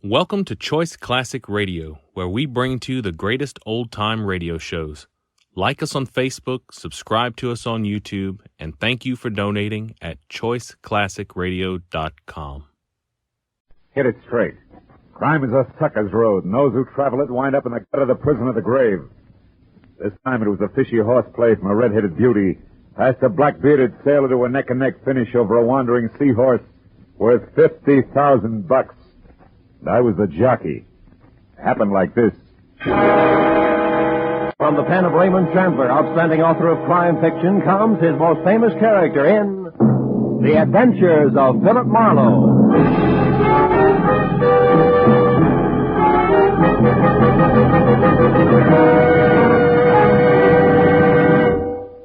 Welcome to Choice Classic Radio, where we bring to you the greatest old-time radio shows. Like us on Facebook, subscribe to us on YouTube, and thank you for donating at choiceclassicradio.com. Hit it straight. Crime is a sucker's road, and those who travel it wind up in the gut of the prison of the grave. This time it was a fishy horseplay from a red-headed beauty, past a black-bearded sailor to a neck-and-neck finish over a wandering seahorse worth $50,000. I was the jockey. It happened like this. From the pen of Raymond Chandler, outstanding author of crime fiction, comes his most famous character in The Adventures of Philip Marlowe.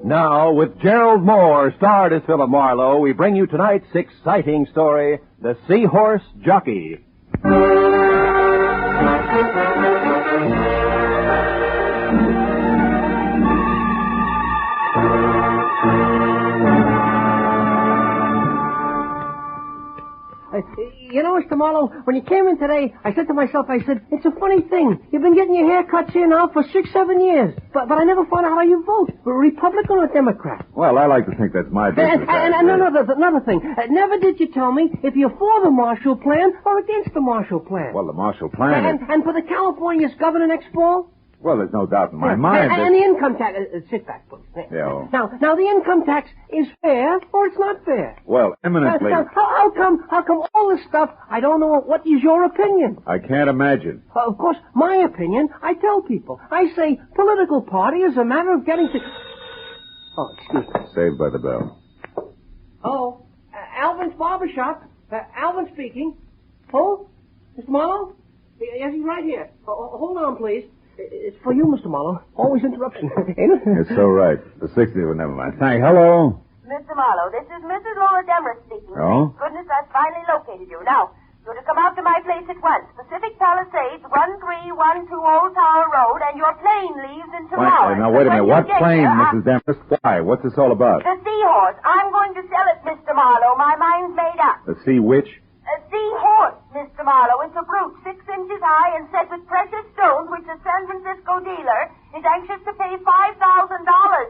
Now, with Gerald Moore, starred as Philip Marlowe, we bring you tonight's exciting story, The Seahorse Jockey. You know, Mr. Marlowe, when you came in today, I said to myself, it's a funny thing. You've been getting your hair cut here now for 6-7 years. But I never found out how you vote. Republican or Democrat? Well, I like to think that's my business. And another thing. Never did you tell me if you're for the Marshall Plan or against the Marshall Plan. Well, the Marshall Plan And for the California's governor next fall? Well, there's no doubt in my mind that... And the income tax... sit back, please. Yeah. Now, the income tax is fair or it's not fair? Well, eminently... How come all this stuff, I don't know, what is your opinion? I can't imagine. Well, of course, my opinion, I tell people. I say political party is a matter of getting to... Oh, excuse me. Saved by the bell. Oh, Alvin's barbershop. Alvin speaking. Who? Mr. Marlowe? Yes, he's right here. Hold on, please. It's for you, Mr. Marlowe. Always interruption, ain't it? It's so right. The 60, well, never mind. Hello? Mr. Marlowe, this is Mrs. Laura Demarest speaking. Oh? Thank goodness I've finally located you. Now, you're to come out to my place at once. Pacific Palisades, 1312 Old Tower Road, and your plane leaves in 2 hours. Now, wait a minute. What plane, here, Mrs. Demarest? Why? What's this all about? The Seahorse. I'm going to sell it, Mr. Marlowe. My mind's made up. The sea witch? A seahorse, Mr. Marlowe. It's a brute 6 inches high and set with precious stones, which a San Francisco dealer is anxious to pay $5,000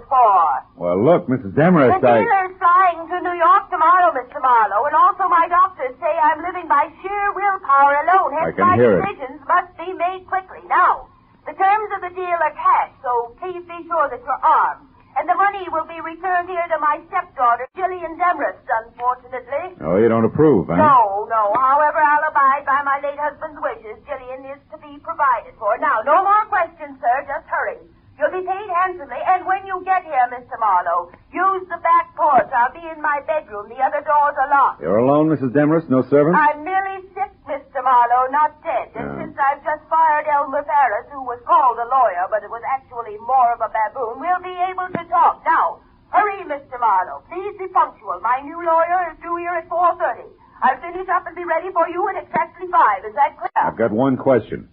for. Well, look, Mrs. Demarest, The dealer's flying to New York tomorrow, Mr. Marlowe, and also my doctors say I'm living by sheer willpower alone. Hence, my decisions must be made quickly. Now, the terms of the deal are cash, so please be sure that you're armed. And the money will be returned here to my stepdaughter, Jillian Demarest, unfortunately. Oh, you don't approve, huh? No. However, I'll abide by my late husband's wishes. Jillian is to be provided for. Now, no more questions, sir. Just hurry. You'll be paid handsomely, and when you get here, Mr. Marlowe, use the back porch. I'll be in my bedroom. The other doors are locked. You're alone, Mrs. Demarest? No servants? I'm merely sick, Mr. Marlowe, not dead. And since I've just fired Elmer Ferris, who was called a lawyer, but it was actually more of a baboon, we'll be able to talk. Now, hurry, Mr. Marlowe. Please be punctual. My new lawyer is due here at 4:30. I'll finish up and be ready for you at exactly 5. Is that clear? I've got one question.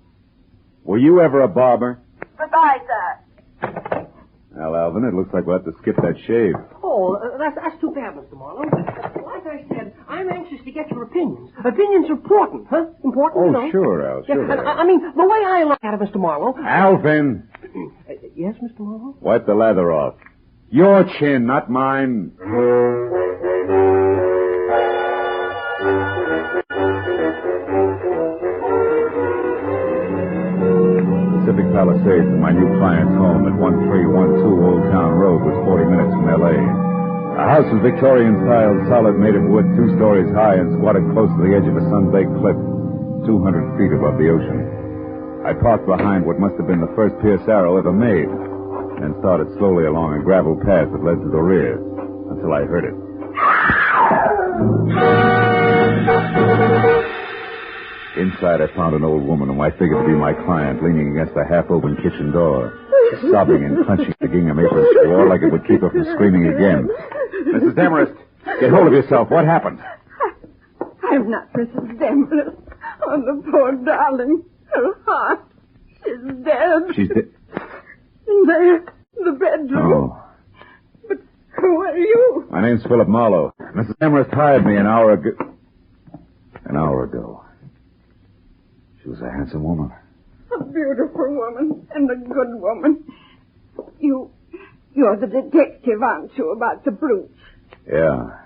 Were you ever a barber? Goodbye, sir. Well, Alvin, it looks like we'll have to skip that shave. Oh, that's too bad, Mr. Marlowe. Like I said, I'm anxious to get your opinions. Opinions are important, huh? Important, Oh, you know? sure, Al, sure. Yeah, I mean, the way I look at it, Mr. Marlowe... Alvin! Yes, Mr. Marlowe? Wipe the lather off. Your chin, not mine. Pacific Palisades and my new client's home at 1312 Old Town Road was 40 minutes from L.A. The house was Victorian style, solid, made of wood, 2 stories high, and squatted close to the edge of a sun-baked cliff, 200 feet above the ocean. I parked behind what must have been the first Pierce Arrow ever made, and started slowly along a gravel path that led to the rear, until I heard it. Inside, I found an old woman whom I figured to be my client, leaning against a half-open kitchen door, sobbing and clenching the gingham apron swore like it would keep her from screaming again. Mrs. Demarest, get hold of yourself. What happened? I'm not Mrs. Demarest. Oh, the poor darling. Her heart. She's dead. She's dead. In there, in the bedroom. Oh. But who are you? My name's Philip Marlowe. Mrs. Demarest hired me an hour ago. She was a handsome woman. A beautiful woman and a good woman. You're the detective, aren't you, about the brooch? Yeah.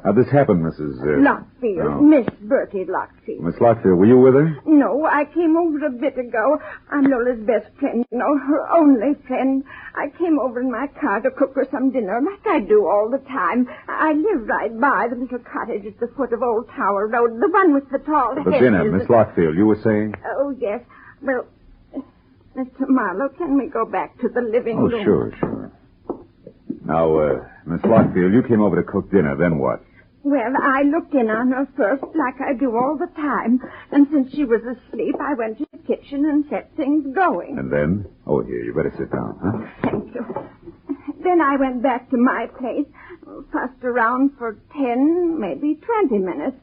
How'd this happen, Mrs. Lockfield. Oh. Miss Bertie Lockfield. Miss Lockfield, were you with her? No, I came over a bit ago. I'm Lola's best friend, her only friend. I came over in my car to cook her some dinner, like I do all the time. I live right by the little cottage at the foot of Old Tower Road, the one with the tall hedges. The dinner, Miss Lockfield, you were saying? Oh, yes. Well, Mr. Marlowe, can we go back to the living room? Oh, sure. Now, Miss Lockfield, you came over to cook dinner, then what? Well, I looked in on her first, like I do all the time. And since she was asleep, I went to the kitchen and set things going. And then? Oh, here, you better sit down, huh? Thank you. Then I went back to my place, fussed around for 10, maybe 20 minutes.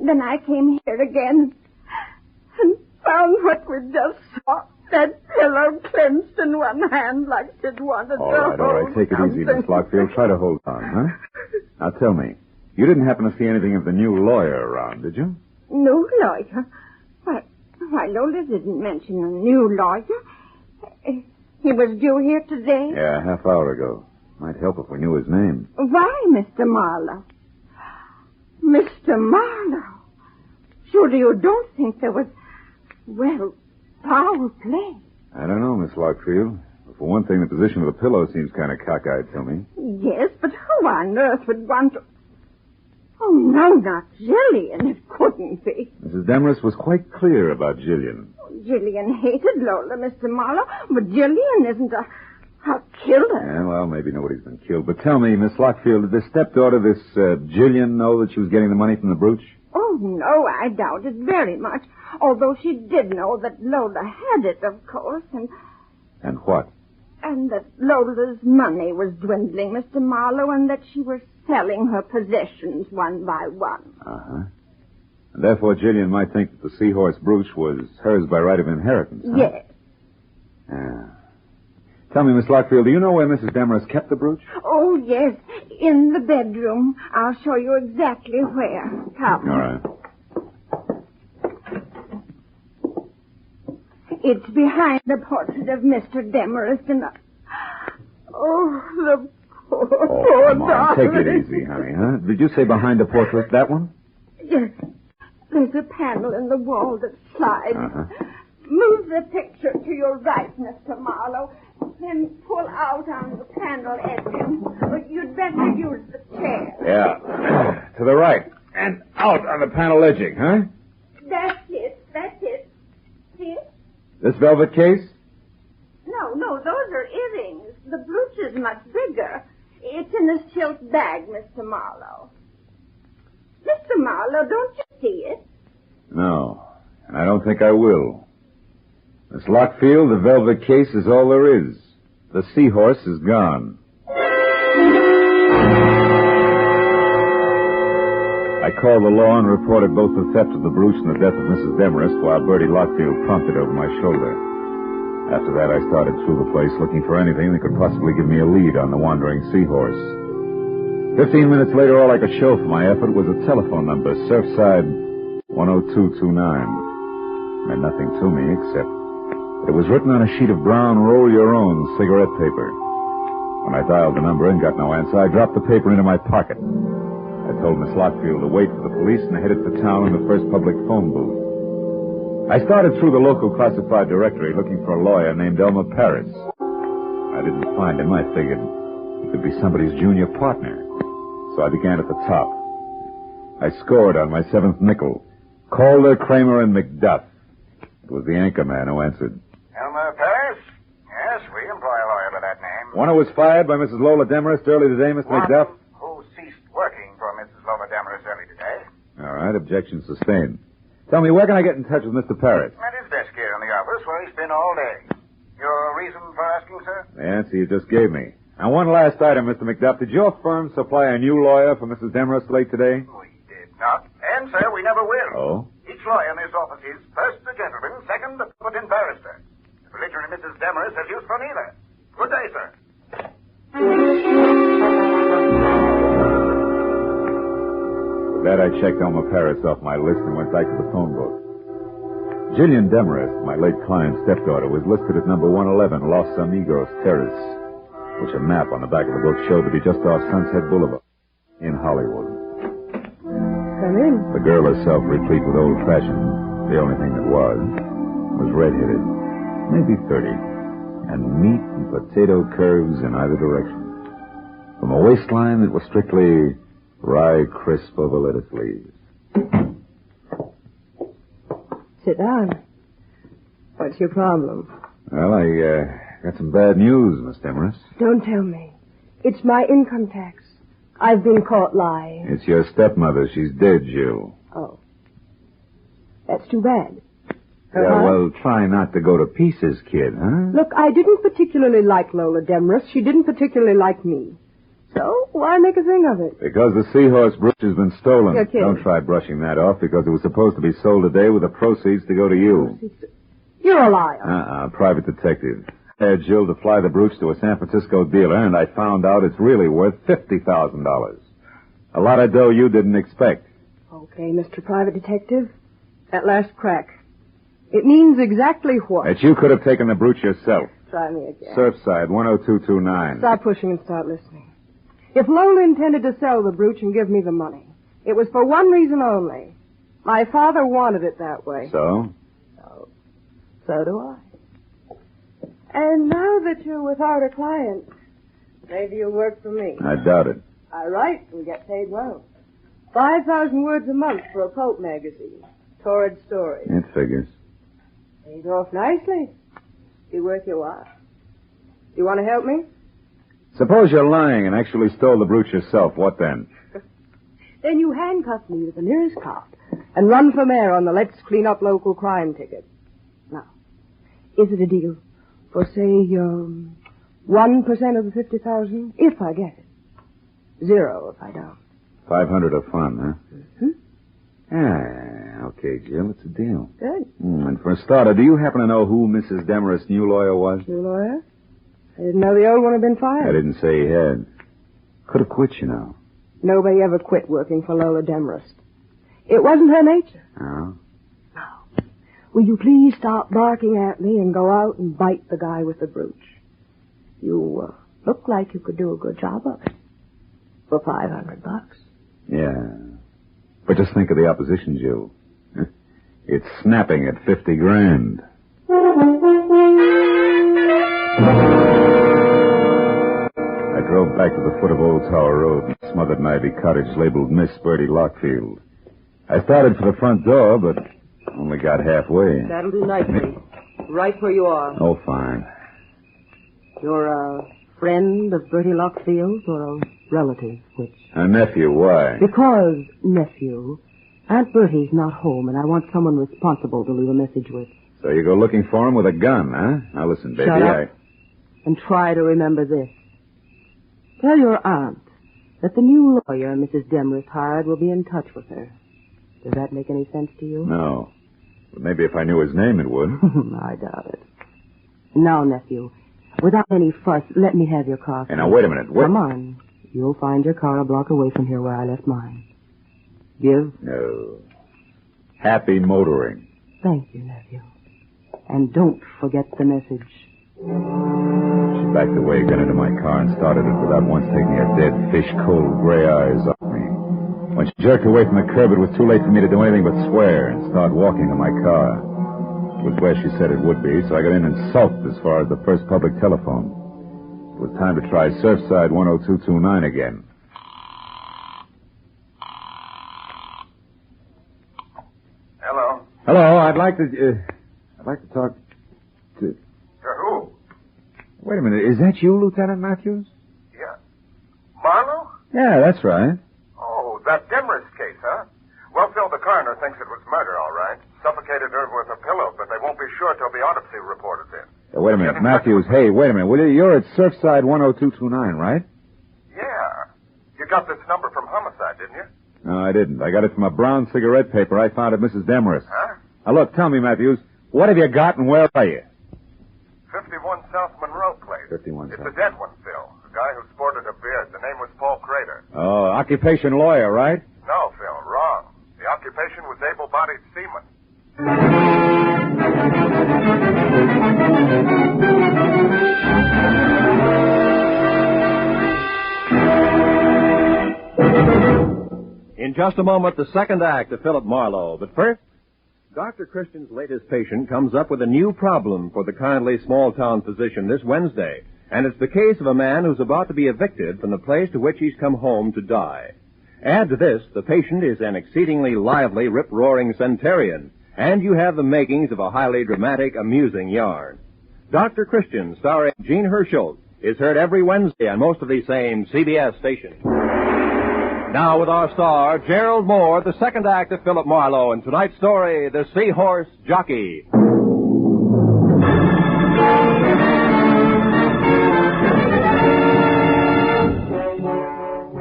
Then I came here again and found what we just saw. That pillow clenched in one hand like she'd wanted to hold All right. Take it easy, Miss Lockfield. Try to hold on, huh? Now, tell me. You didn't happen to see anything of the new lawyer around, did you? New lawyer? Why, Lola didn't mention a new lawyer. He was due here today? Yeah, a half hour ago. Might help if we knew his name. Why, Mr. Marlowe? Mr. Marlowe? Surely you don't think there was, foul play? I don't know, Miss Lockfield. For one thing, the position of the pillow seems kind of cockeyed to me. Yes, but who on earth would want to... Oh, no, not Jillian. It couldn't be. Mrs. Demarest was quite clear about Jillian. Jillian hated Lola, Mr. Marlowe, but Jillian isn't a killer. Yeah, well, maybe nobody's been killed. But tell me, Miss Lockfield, did this stepdaughter, this Jillian, know that she was getting the money from the brooch? Oh, no, I doubt it very much. Although she did know that Lola had it, of course, And what? And that Lola's money was dwindling, Mr. Marlowe, and that she was selling her possessions one by one. Uh-huh. And therefore, Jillian might think that the seahorse brooch was hers by right of inheritance, huh? Yes. Yeah. Tell me, Miss Lockfield, do you know where Mrs. Demarest kept the brooch? Oh, yes, in the bedroom. I'll show you exactly where. Come. All right. It's behind the portrait of Mr. Demarest and... Oh, the poor Come on, darling. take it easy, honey, huh? Did you say behind the portrait, that one? Yes. There's a panel in the wall that slides. Uh-huh. Move the picture to your right, Mr. Marlowe. Then pull out on the panel edging. But you'd better use the chair. Yeah. To the right. And out on the panel edging, huh? That's it. See? This velvet case? No, those are earrings. The brooch is much bigger. It's in a silk bag, Mr. Marlowe. Mr. Marlowe, don't you see it? No, and I don't think I will. Miss Lockfield, the velvet case is all there is. The seahorse is gone. I called the law and reported both the theft of the brooch and the death of Mrs. Demarest while Bertie Lockfield prompted over my shoulder. After that, I started through the place looking for anything that could possibly give me a lead on the wandering seahorse. 15 minutes later, all I could show for my effort was a telephone number, Surfside 10229. Meant nothing to me, except that it was written on a sheet of brown roll-your-own cigarette paper. When I dialed the number and got no answer, I dropped the paper into my pocket. I told Miss Lockfield to wait for the police and headed for town in the first public phone booth. I started through the local classified directory looking for a lawyer named Elmer Paris. I didn't find him. I figured he could be somebody's junior partner. So I began at the top. I scored on my seventh nickel. Calder, Kramer, and McDuff. It was the anchor man who answered. Elmer Paris? Yes, we employ a lawyer by that name. One who was fired by Mrs. Lola Demarest early today, Mr. McDuff? Who ceased working for Mrs. Lola Demarest early today. All right, objection sustained. Tell me, where can I get in touch with Mr. Paris? At his desk here in the office where he's been all day. Your reason for asking, sir? The answer you just gave me. Now, one last item, Mr. McDuff. Did your firm supply a new lawyer for Mrs. Demarest late today? We did not. And, sir, we never will. Oh? Each lawyer in this office is first a gentleman, second a competent barrister. The belligerent Mrs. Demarest has use for neither. Good day, sir. With that, I checked Elmer Paris off my list and went back to the phone book. Jillian Demarest, my late client's stepdaughter, was listed at number 111 Los Amigos Terrace, which a map on the back of the book showed to be just off Sunset Boulevard in Hollywood. Come in. The girl herself, replete with old-fashioned, the only thing that was red-headed, maybe 30, and meat and potato curves in either direction. From a waistline that was strictly rye crisp over lettuce leaves. Sit down. What's your problem? Well, I got some bad news, Miss Demarest. Don't tell me. It's my income tax. I've been caught lying. It's your stepmother. She's dead, Jill. Oh. That's too bad. Yeah, well, try not to go to pieces, kid, huh? Look, I didn't particularly like Lola Demarest. She didn't particularly like me. So, why make a thing of it? Because the seahorse brooch has been stolen. You're kidding. Don't try brushing that off, because it was supposed to be sold today with the proceeds to go to you. You're a liar. Private detective. I hired Jill to fly the brooch to a San Francisco dealer, and I found out it's really worth $50,000. A lot of dough you didn't expect. Okay, Mr. Private Detective. That last crack. It means exactly what? That you could have taken the brooch yourself. Try me again. Surfside, 10229. Stop pushing and start listening. If Lola intended to sell the brooch and give me the money, it was for one reason only. My father wanted it that way. So? So do I. And now that you're without a client, maybe you'll work for me. I doubt it. I write and get paid well. 5,000 words a month for a pulp magazine. Torrid stories. It figures. Paid off nicely. Be worth your while. You want to help me? Suppose you're lying and actually stole the brooch yourself. What then? Then you handcuff me to the nearest cop and run for mayor on the Let's Clean Up Local Crime ticket. Now, is it a deal for, say, 1% of the 50,000 if I get it? 0 if I don't. 500 of fun, huh? Mm-hmm. Yeah, okay, Jill, it's a deal. Good. And for a starter, do you happen to know who Mrs. Demarest's new lawyer was? New lawyer? I didn't know the old one had been fired. I didn't say he had. Could have quit, you know. Nobody ever quit working for Lola Demarest. It wasn't her nature. Oh? No. Will you please stop barking at me and go out and bite the guy with the brooch? You look like you could do a good job of it. For $500. Yeah. But just think of the opposition, Jill. It's snapping at $50,000. I drove back to the foot of Old Tower Road and smothered an ivy cottage labeled Miss Bertie Lockfield. I started for the front door, but only got halfway. That'll do nicely. Right where you are. Oh, fine. You're a friend of Bertie Lockfield or a relative? Which? A nephew, why? Because, nephew, Aunt Bertie's not home, and I want someone responsible to leave a message with. So you go looking for him with a gun, huh? Now listen, baby, Shut up. And try to remember this. Tell your aunt that the new lawyer Mrs. Demarest hired will be in touch with her. Does that make any sense to you? No. But maybe if I knew his name, it would. I doubt it. Now, nephew, without any fuss, let me have your car. Hey, now, wait a minute. Come on. You'll find your car a block away from here where I left mine. Give? No. Happy motoring. Thank you, nephew. And don't forget the message. She backed away, got into my car, and started it without once taking her dead, fish-cold gray eyes off me. When she jerked away from the curb, it was too late for me to do anything but swear and start walking to my car. It was where she said it would be, so I got in and sulked as far as the first public telephone. It was time to try Surfside 10229 again. Hello. Hello, I'd like to talk to... Who? Wait a minute, is that you, Lieutenant Matthews? Yeah. Marlowe? Yeah, that's right. Oh, that Demarest case, huh? Well, Phil, the coroner thinks it was murder, all right. Suffocated her with a pillow, but they won't be sure till the autopsy report is in. Wait a minute, Matthews. Hey, wait a minute. Will you? You're at Surfside 10229, right? Yeah. You got this number from homicide, didn't you? No, I didn't. I got it from a brown cigarette paper I found at Mrs. Demarest. Huh? Now, look, tell me, Matthews, what have you got and where are you? 51 South Monroe Place. 51 It's South. a dead one, Phil. A guy who sported a beard. The name was Paul Crater. Oh, occupation lawyer, right? No, Phil, wrong. The occupation was able-bodied seaman. just a moment, the second act of Philip Marlowe. But first, Dr. Christian's latest patient comes up with a new problem for the kindly small-town physician this Wednesday. And it's the case of a man who's about to be evicted from the place to which he's come home to die. Add to this, the patient is an exceedingly lively, rip-roaring centurion. And you have the makings of a highly dramatic, amusing yarn. Dr. Christian, starring Gene Herschel, is heard every Wednesday on most of these same CBS stations. Now with our star, Gerald Moore, the second act of Philip Marlowe, and tonight's story, The Seahorse Jockey.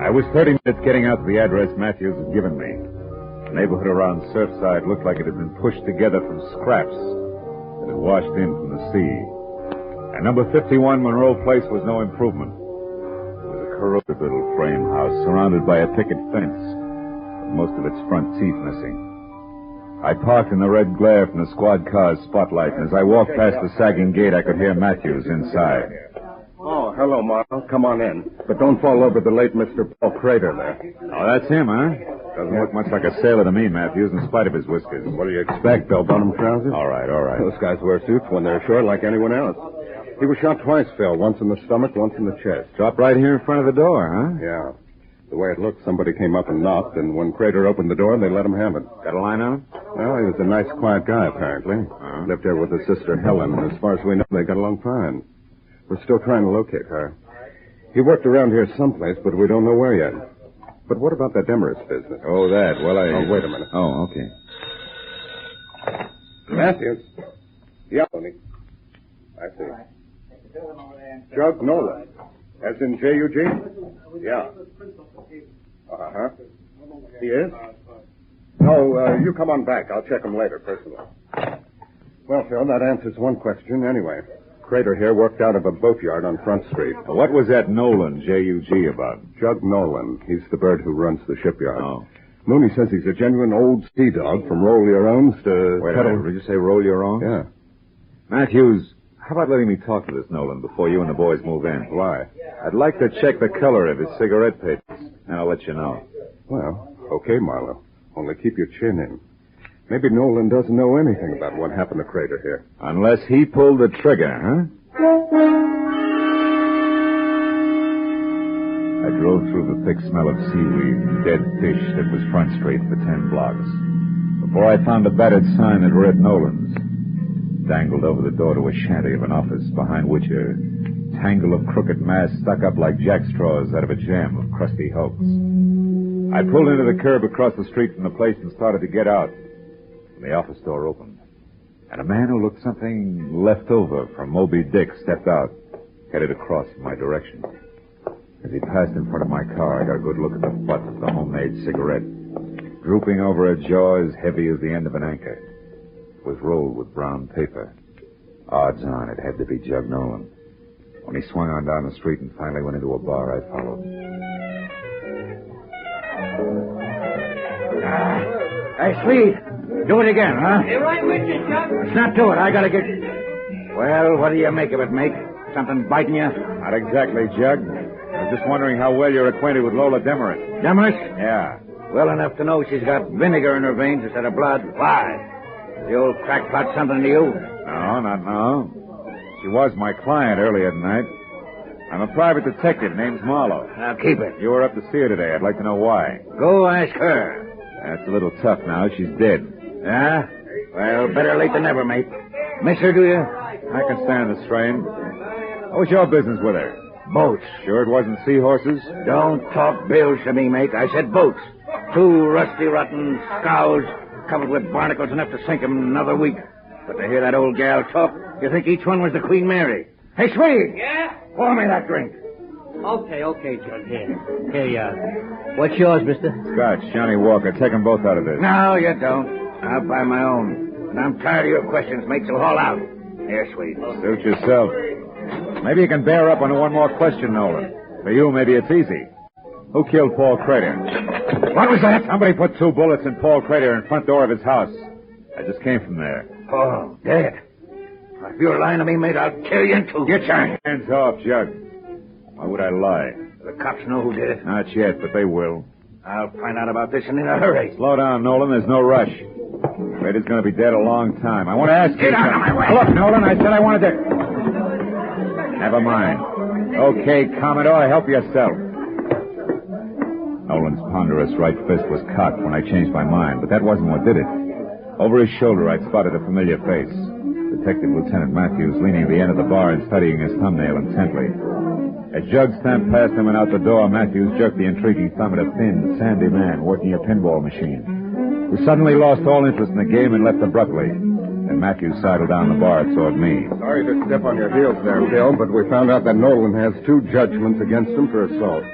I was 30 minutes getting out to the address Matthews had given me. The neighborhood around Surfside looked like it had been pushed together from scraps that had washed in from the sea. And number 51 Monroe Place was no improvement. It was a corroded little frame house surrounded by a picket fence, with most of its front teeth missing. I parked in the red glare from the squad car's spotlight, and as I walked past the sagging gate, I could hear Matthews inside. Oh, hello, Marlowe. Come on in. But don't fall over the late Mr. Paul Crater there. Oh, that's him, huh? Doesn't look much like a sailor to me, Matthews, in spite of his whiskers. What do you expect, bell-bottom trousers? All right. Those guys wear suits when they're short like anyone else. He was shot twice, Phil. Once in the stomach, once in the chest. Dropped right here in front of the door, huh? Yeah. The way it looked, somebody came up and knocked, and when Crater opened the door, they let him have it. Got a line on him? Well, he was a nice, quiet guy, apparently. Uh-huh. Lived there with his sister, Helen, and as far as we know, they got along fine. We're still trying to locate her. He worked around here someplace, but we don't know where yet. But what about that Demarest business? Oh, that. Well, Oh, wait a minute. Oh, okay. Matthews. Yeah, Tony. I see. Jug Nolan. As in J-U-G? Yeah. Uh-huh. He is? No, you come on back. I'll check him later, personally. Well, Phil, that answers one question anyway. Crater here worked out of a boatyard on Front Street. What was that Nolan, J-U-G, about? Jug Nolan. He's the bird who runs the shipyard. Oh. Mooney says he's a genuine old sea dog from roll your owns to... Wait a minute. Did you say roll your own? Yeah. Matthews, how about letting me talk to this Nolan before you and the boys move in? Why? I'd like to check the color of his cigarette papers, and I'll let you know. Well, okay, Marlowe. Only keep your chin in. Maybe Nolan doesn't know anything about what happened to Crater here. Unless he pulled the trigger, huh? I drove through the thick smell of seaweed and dead fish that was Front Street for 10 blocks before I found a battered sign that read Nolan's, dangled over the door to a shanty of an office behind which a tangle of crooked masts stuck up like jackstraws out of a jam of crusty hulks. I pulled into the curb across the street from the place and started to get out. The office door opened, and a man who looked something left over from Moby Dick stepped out, headed across in my direction. As he passed in front of my car, I got a good look at the butt of the homemade cigarette, drooping over a jaw as heavy as the end of an anchor. It was rolled with brown paper. Odds on it had to be Jug Nolan. When he swung on down the street and finally went into a bar, I followed. Hey, Sweet. Do it again, huh? Hey, right with you, Chuck. Let's not do it. I gotta get... Well, what do you make of it, mate? Something biting you? Not exactly, Jug. I was just wondering how well you're acquainted with Lola Demarest. Demarest? Yeah. Well enough to know she's got vinegar in her veins instead of blood. Why? The old crackpot something to you? No, not now. She was my client earlier tonight. I'm a private detective. Name's Marlowe. Now, keep it. You were up to see her today. I'd like to know why. Go ask her. That's a little tough now. She's dead. Yeah? Well, better late than never, mate. Miss her, do you? I can stand the strain. What was your business with her? Boats. Sure it wasn't seahorses? Don't talk bills to me, mate. I said boats. 2 rusty, rotten scows covered with barnacles enough to sink 'em in another week. But to hear that old gal talk, you think each one was the Queen Mary. Hey, Sweet! Yeah? Pour me that drink. Okay, Jug. Here, what's yours, mister? Scotch, Johnny Walker. Take them both out of this. No, you don't. I'll buy my own. And I'm tired of your questions, mate, so haul out. Here, Sweet. Suit yourself. Maybe you can bear up on one more question, Nolan. For you, maybe it's easy. Who killed Paul Crater? What was that? Somebody put 2 bullets in Paul Crater in front door of his house. I just came from there. Paul, dead. If you're lying to me, mate, I'll kill you in 2. Get your Hands off, Jug. Why would I lie? The cops know who did it. Not yet, but they will. I'll find out about this in a hurry. Slow down, Nolan. There's no rush. Rader's going to be dead a long time. I want to ask you... Get out of my way! Look, Nolan, I said I wanted to... Never mind. Okay, Commodore, help yourself. Nolan's ponderous right fist was cocked when I changed my mind, but that wasn't what did it. Over his shoulder, I spotted a familiar face. Detective Lieutenant Matthews leaning at the end of the bar and studying his thumbnail intently. As Jug stamped past him and out the door, Matthews jerked the intriguing thumb at a thin, sandy man working a pinball machine, who suddenly lost all interest in the game and left abruptly. And Matthews sidled down the bar toward me. Sorry to step on your heels there, Bill, but we found out that Nolan has 2 judgments against him for assault.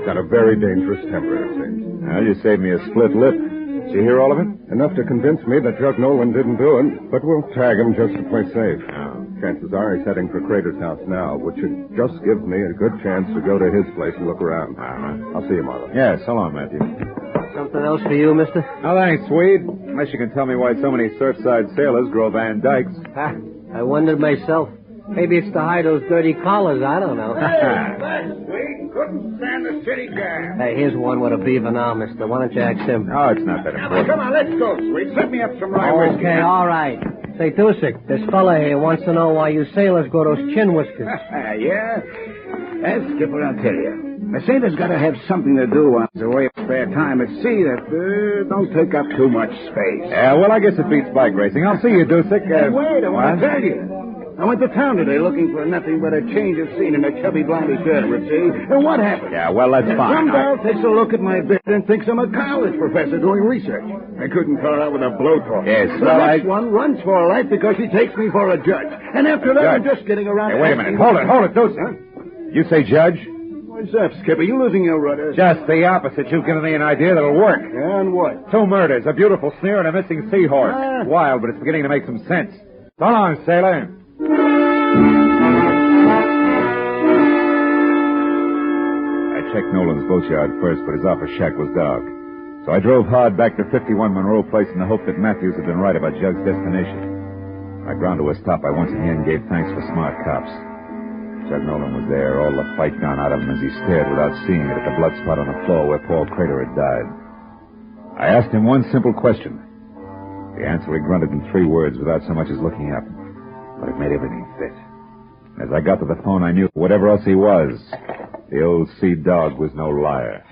Got a very dangerous temper, it seems. Well, you saved me a split lip. Did you hear all of it? Enough to convince me that Jug Nolan didn't do it, but we'll tag him just to play safe. Chances are he's heading for Crater's house now, which should just give me a good chance to go to his place and look around. I'll see you, Marlowe. Yeah, so long, Matthew. Something else for you, mister? No, thanks, Swede. Unless you can tell me why so many Surfside sailors grow Van Dykes. I wondered myself. Maybe it's to hide those dirty collars. I don't know. Hey, Swede, couldn't stand the city gas. Hey, here's one with a beaver now, mister. Why don't you ask him? Oh, it's not that important. Come on, let's go, Swede. Set me up some rye whiskey. Okay, all right. Say, Dusik, this fella here wants to know why you sailors grow those chin whiskers. Yeah? Skipper, I'll tell you. A sailor's got to have something to do on the way of spare time at sea that don't take up too much space. Yeah, well, I guess it beats bike racing. I'll see you, Dusik. Hey, wait, I want to tell you. I went to town today looking for nothing but a change of scene in a chubby blondie tournament, see? And what happened? Yeah, well, that's fine. Some girl takes a look at my bed and thinks I'm a college professor doing research. I couldn't call her out with a blowtorch. Yes, the well, next one runs for her life because she takes me for a judge. And after that, I'm just getting around... Hey, wait a minute. Hold it, Dusik. Huh? You say judge? What's up, Skipper? You losing your rudder? Just the opposite. You've given me an idea that'll work. And what? 2 murders, a beautiful sneer, and a missing seahorse. Wild, but it's beginning to make some sense. So long, sailor. I checked Nolan's boatyard first, but his office shack was dark. So I drove hard back to 51 Monroe Place in the hope that Matthews had been right about Jug's destination. When I ground to a stop, I once again gave thanks for smart cops. Jug Nolan was there, all the fight gone out of him as he stared without seeing it at the blood spot on the floor where Paul Crater had died. I asked him one simple question. The answer he grunted in 3 words without so much as looking up. But it made everything fit. As I got to the phone, I knew whatever else he was, the old sea dog was no liar.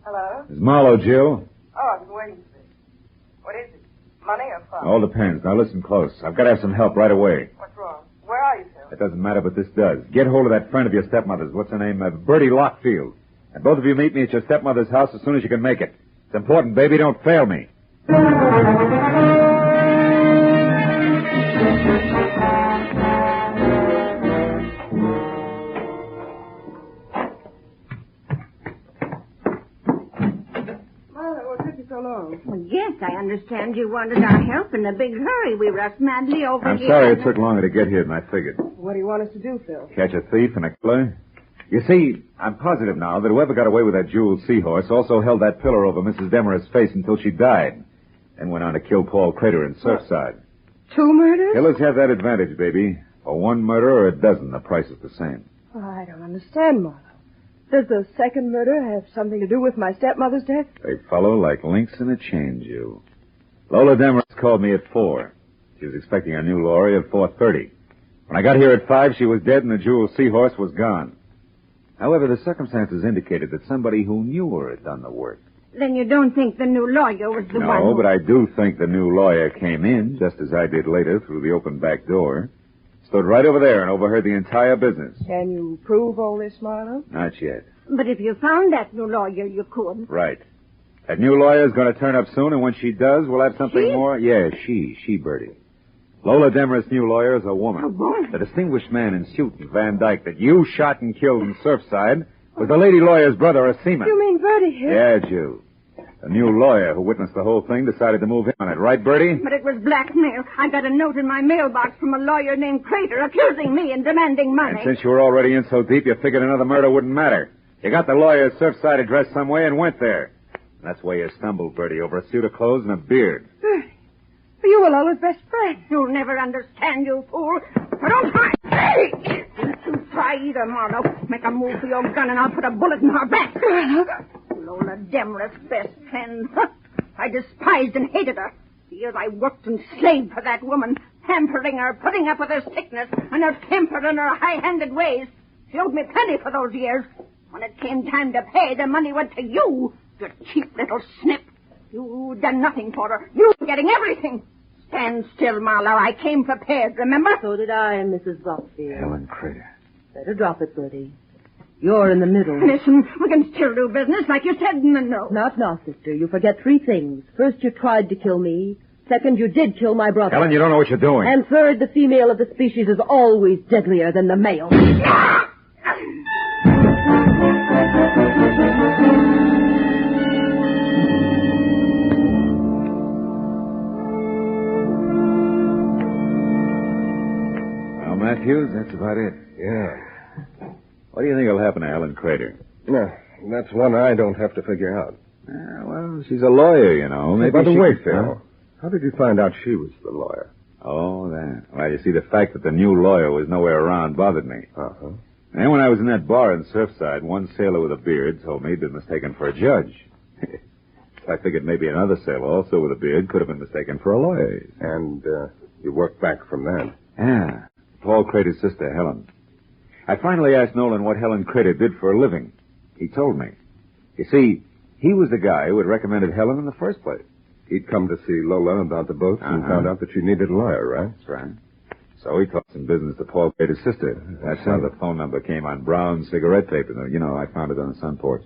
Hello? It's Marlowe, Jill. Oh, I've been waiting for this. What is it? Money or fun? All depends. Now listen close. I've got to have some help right away. What's wrong? Where are you, Phil? It doesn't matter, but this does. Get hold of that friend of your stepmother's. What's her name? Bertie Lockfield. And both of you meet me at your stepmother's house as soon as you can make it. It's important, baby. Don't fail me. Well, yes, I understand you wanted our help in a big hurry. We rushed madly over I'm here. sorry it took longer to get here than I figured. What do you want us to do, Phil? Catch a thief and a killer? You see, I'm positive now that whoever got away with that jeweled seahorse also held that pillar over Mrs. Demerar's face until she died, then went on to kill Paul Crater in Surfside. 2 murders? Killers have that advantage, baby. For 1 murder or a dozen, the price is the same. Oh, I don't understand, Marlowe. Does the second murder have something to do with my stepmother's death? They follow like links in a chain, Jill. Lola Demerara called me at 4. She was expecting a new lorry at 4:30. When I got here at 5, she was dead and the jeweled seahorse was gone. However, the circumstances indicated that somebody who knew her had done the work. Then you don't think the new lawyer was the one? No, but I do think the new lawyer came in, just as I did later, through the open back door. Stood right over there and overheard the entire business. Can you prove all this, Marlowe? Not yet. But if you found that new lawyer, you could. Right. That new lawyer's going to turn up soon, and when she does, we'll have something more. Yeah, she, Bertie. Lola Demerar's new lawyer is a woman. A woman? The distinguished man in suit in Van Dyke that you shot and killed in Surfside was the lady lawyer's brother, a seaman. You mean Bertie here? Yeah, Jew. The new lawyer who witnessed the whole thing decided to move in on it. Right, Bertie? But it was blackmail. I got a note in my mailbox from a lawyer named Crater accusing me and demanding money. And since you were already in so deep, you figured another murder wouldn't matter. You got the lawyer's Surfside address some way and went there. And that's why you stumbled, Bertie, over a suit of clothes and a beard. Bertie, You were Lola's best friend. You'll never understand, you fool. So don't try. Hey! Don't you try either, Marlowe. Make a move for your gun and I'll put a bullet in her back. Lola Demarest's best friend. I despised and hated her. The years I worked and slaved for that woman, pampering her, putting up with her sickness, and her temper and her high-handed ways. She owed me plenty for those years. When it came time to pay, the money went to you, you cheap little snip. You done nothing for her. You were getting everything. Stand still, Marlowe. I came prepared, remember? So did I, Mrs. Buckfield. Helen Crater. Better drop it, Bertie. You're in the middle. Listen, we can still do business like you said in the note. Not now, sister. You forget 3 things. First, you tried to kill me. Second, you did kill my brother. Helen, you don't know what you're doing. And third, the female of the species is always deadlier than the male. Well, Matthews, that's about it. Yeah. What do you think will happen to Helen Crater? No, that's one I don't have to figure out. Well, she's a lawyer, you know. Maybe By the way, Phil, Phil, how did you find out she was the lawyer? Oh, that. Well, you see, the fact that the new lawyer was nowhere around bothered me. Uh-huh. And when I was in that bar in Surfside, one sailor with a beard told me he'd been mistaken for a judge. I figured maybe another sailor, also with a beard, could have been mistaken for a lawyer. And you worked back from that? Yeah. Paul Crater's sister, Helen. I finally asked Nolan what Helen Crater did for a living. He told me. You see, he was the guy who had recommended Helen in the first place. He'd come to see Lola about the boats and found out that she needed a lawyer, right? That's right. So he talked some business to Paul Crater's sister. That's how the phone number came on brown cigarette paper. You know, I found it on the sun porch.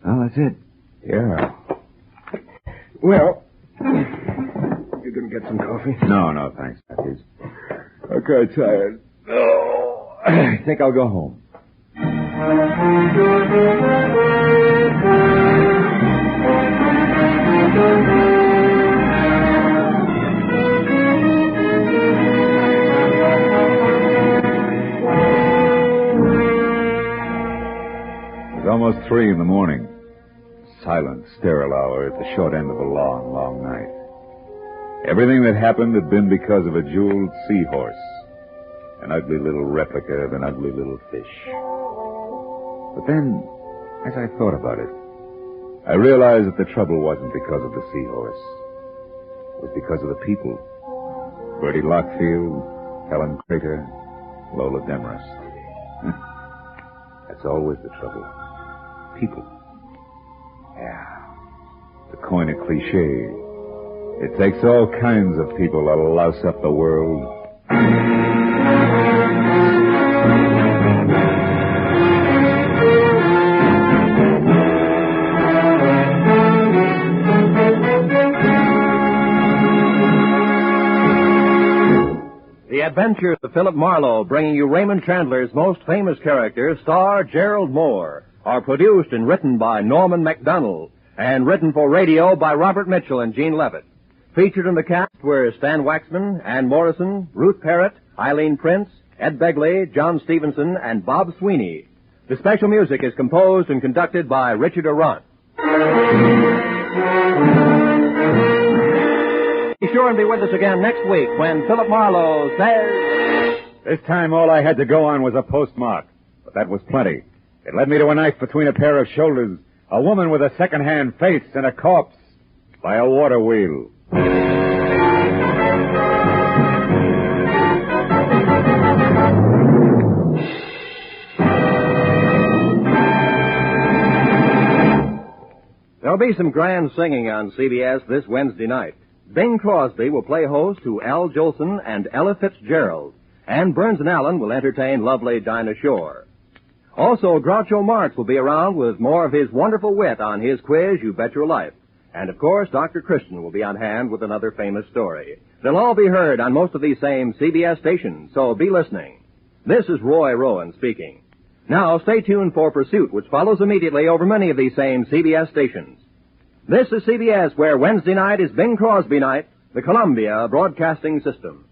Well, that's it. Yeah. Well, you gonna get some coffee? No, thanks, Matthews. Okay, tired. Oh, I think I'll go home. It was almost 3 in the morning. Silent, sterile hour at the short end of a long, long night. Everything that happened had been because of a jeweled seahorse. An ugly little replica of an ugly little fish. But then, as I thought about it, I realized that the trouble wasn't because of the seahorse. It was because of the people. Bertie Lockfield, Helen Crater, Lola Demarest. That's always the trouble. People. Yeah. To coin a cliche, it takes all kinds of people to louse up the world. The Adventures of Philip Marlowe, bringing you Raymond Chandler's most famous character, star Gerald Moore, are produced and written by Norman MacDonald and written for radio by Robert Mitchell and Gene Levitt. Featured in the cast were Stan Waxman, Ann Morrison, Ruth Parrott, Eileen Prince, Ed Begley, John Stevenson, and Bob Sweeney. The special music is composed and conducted by Richard Arant. Be sure and be with us again next week when Philip Marlowe says... This time all I had to go on was a postmark, but that was plenty. It led me to a knife between a pair of shoulders, a woman with a second-hand face, and a corpse by a water wheel. There'll be some grand singing on CBS this Wednesday night. Bing Crosby will play host to Al Jolson and Ella Fitzgerald, and Burns and Allen will entertain lovely Dinah Shore. Also, Groucho Marx will be around with more of his wonderful wit on his quiz, You Bet Your Life. And, of course, Dr. Christian will be on hand with another famous story. They'll all be heard on most of these same CBS stations, so be listening. This is Roy Rowan speaking. Now, stay tuned for Pursuit, which follows immediately over many of these same CBS stations. This is CBS, where Wednesday night is Bing Crosby night, the Columbia Broadcasting System.